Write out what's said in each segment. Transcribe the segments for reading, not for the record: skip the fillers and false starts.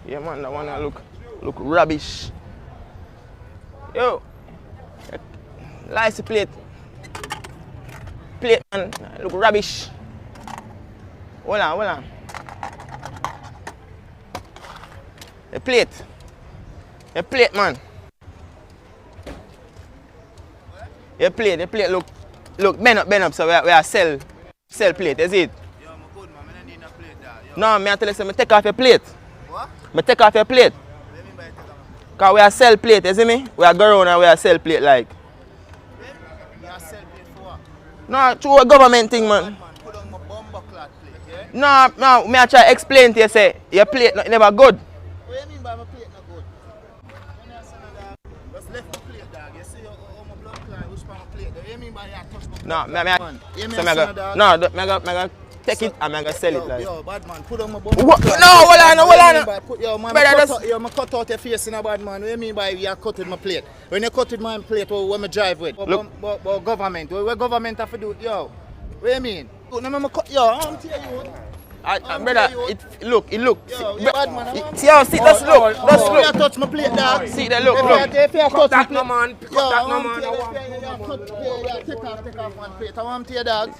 Yeah, man, that one look rubbish. Yo, license plate. Plate, man, look rubbish. Hold on. The plate, man. The plate look bend up, so we are sell plate, is it? Yo, I'm good, man. I don't need a plate there. No, me I tell you, me take off your plate. What? Me take off your plate. What do you mean by take off? Cause we are sell plate, you see me? We are go around and we are sell plate like. You are sell plate for what? No, through a government thing, man. Man, put on my bumper cloth plate, yeah? No, me I try to explain to you, say, your plate never good. What do you mean by my plate not good? When I send a dog, just left my plate, dog. You see how my blood clot, which part my plate? What do you mean by you touch my plate? No, me I go take it and I go sell it like. Yo, bad man, put on my bumper What? cloth. No, hold on. Yo, man, Brother, cut out your face in a bad man. What do you mean by you cut with my plate? When you cut with my plate, what me drive with? Look. But government, what government have to do? Yo, what do you mean? Yo, I'm telling you. Brother, it look. Yo, bad man. See how see, just look. You touch my plate, dog. See that look. If you touch that my no man, plate, cut that no man. take off one plate. I want to your dog.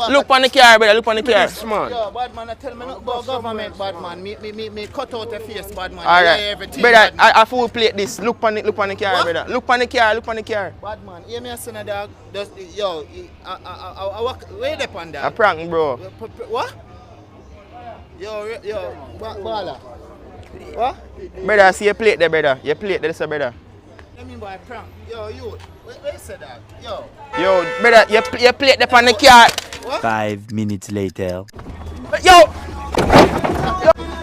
Look on the car, brother. Look on the car. Man. Yo, bad man, I tell me not about government, bad man. Me cut out your face, bad man. Alright, Everything, brother, bad man. I full plate this. Look on the car, What? brother. Look on the car. Bad man, hear me a son of dog. Just, yo, I walk, where they on A dog? prank, bro. What? Yo, Bala. What? Brother, see your plate there, brother. Your plate there, sir, brother. What do you mean by prank? Yo, you, where you say that? Yo. Yo, brother, your plate there on the car. What? 5 minutes later. Yo,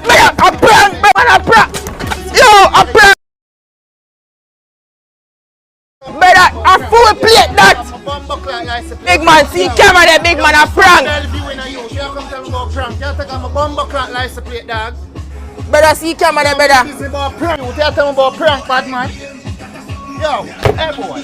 brother, a prank, brother, Yo, a prank. Brother, a full plate that. Big man, see camera there, big man, a prank. Brother, see camera there, brother. You tell me about prank, bad man. Yo, hey boy.